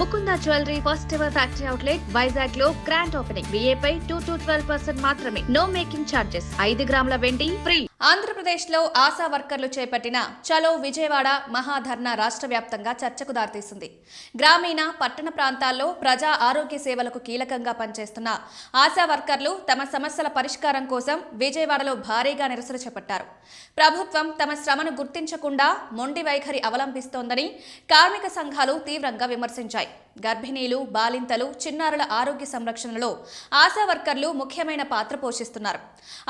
Mukunda jewellery first ever factory outlet Vizag లో grand opening. విఏపై 2 to 12% మాత్రమే. No making charges. 5 గ్రాముల వెండి ఫ్రీ. ఆంధ్రప్రదేశ్లో ఆశా వర్కర్లు చేపట్టిన చలో విజయవాడ మహాధర్నా రాష్ట్ర వ్యాప్తంగా చర్చకు దారితీసింది. గ్రామీణ పట్టణ ప్రాంతాల్లో ప్రజా ఆరోగ్య సేవలకు కీలకంగా పనిచేస్తున్న ఆశా వర్కర్లు తమ సమస్యల పరిష్కారం కోసం విజయవాడలో భారీగా నిరసన చేపట్టారు. ప్రభుత్వం తమ శ్రమను గుర్తించకుండా మొండి వైఖరి అవలంబిస్తోందని కార్మిక సంఘాలు తీవ్రంగా విమర్శించాయి. గర్భిణీలు, బాలింతలు, చిన్నారుల ఆరోగ్య సంరక్షణలో ఆశా వర్కర్లు ముఖ్యమైన పాత్ర పోషిస్తున్నారు.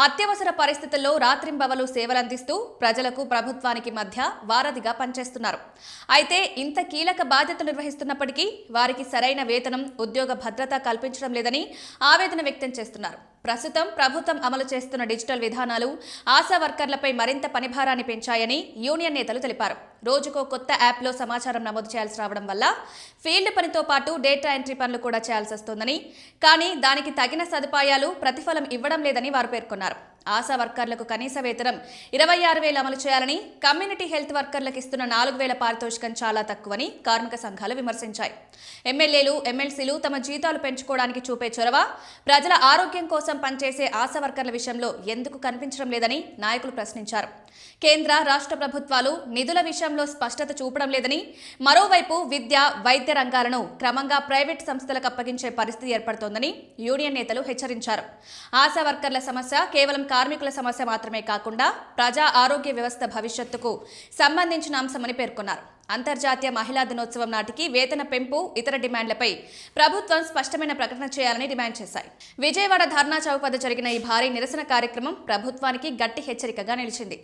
అత్యవసర పరిస్థితుల్లో రాత్రింబవలు సేవలందిస్తూ ప్రజలకు, ప్రభుత్వానికి మధ్య వారధిగా పనిచేస్తున్నారు. అయితే ఇంత కీలక బాధ్యతలు నిర్వహిస్తున్నప్పటికీ వారికి సరైన వేతనం, ఉద్యోగ భద్రత కల్పించడం లేదని ఆవేదన వ్యక్తం చేస్తున్నారు. ప్రస్తుతం ప్రభుత్వం అమలు చేస్తున్న డిజిటల్ విధానాలు ఆశా వర్కర్లపై మరింత పనిభారాన్ని పెంచాయని యూనియన్ నేతలు తెలిపారు. రోజుకో కొత్త యాప్లో సమాచారం నమోదు చేయాల్సి రావడం వల్ల ఫీల్డ్ పనితో పాటు డేటా ఎంట్రీ పనులు కూడా చేయాల్సి వస్తోందని, కానీ దానికి తగిన సదుపాయాలు, ప్రతిఫలం ఇవ్వడం లేదని వారు పేర్కొన్నారు. ఆశా వర్కర్లకు కనీస వేతనం 26,000 అమలు చేయాలని, కమ్యూనిటీ హెల్త్ వర్కర్లకు ఇస్తున్న 4,000 పారితోషికం చాలా తక్కువని కార్మిక సంఘాలు విమర్శించాయి. ఎమ్మెల్యేలు, ఎమ్మెల్సీలు తమ జీతాలు పెంచుకోవడానికి చూపే చొరవ ప్రజల ఆరోగ్యం కోసం పనిచేసే ఆశా వర్కర్ల విషయంలో ఎందుకు కనిపించడం లేదని నాయకులు ప్రశ్నించారు. కేంద్ర, రాష్ట్ర ప్రభుత్వాలు నిధుల విషయంలో స్పష్టత చూపడం లేదని, మరోవైపు విద్య, వైద్య రంగాలను క్రమంగా ప్రైవేట్ సంస్థలకు అప్పగించే పరిస్థితి ఏర్పడుతోందని యూనియన్ నేతలు హెచ్చరించారు. ఆశా వర్కర్ల సమస్య కేవలం కార్మికుల సమస్య మాత్రమే కాకుండా ప్రజా ఆరోగ్య వ్యవస్థ భవిష్యత్తుకు సంబంధించిన అంశమని పేర్కొన్నారు. అంతర్జాతీయ మహిళా దినోత్సవం నాటికి వేతన పెంపు, ఇతర డిమాండ్లపై ప్రభుత్వం స్పష్టమైన ప్రకటన చేయాలని డిమాండ్ చేశాయి. విజయవాడ ధర్నా చౌక్ వద్ద జరిగిన ఈ భారీ నిరసన కార్యక్రమం ప్రభుత్వానికి గట్టి హెచ్చరికగా నిలిచింది.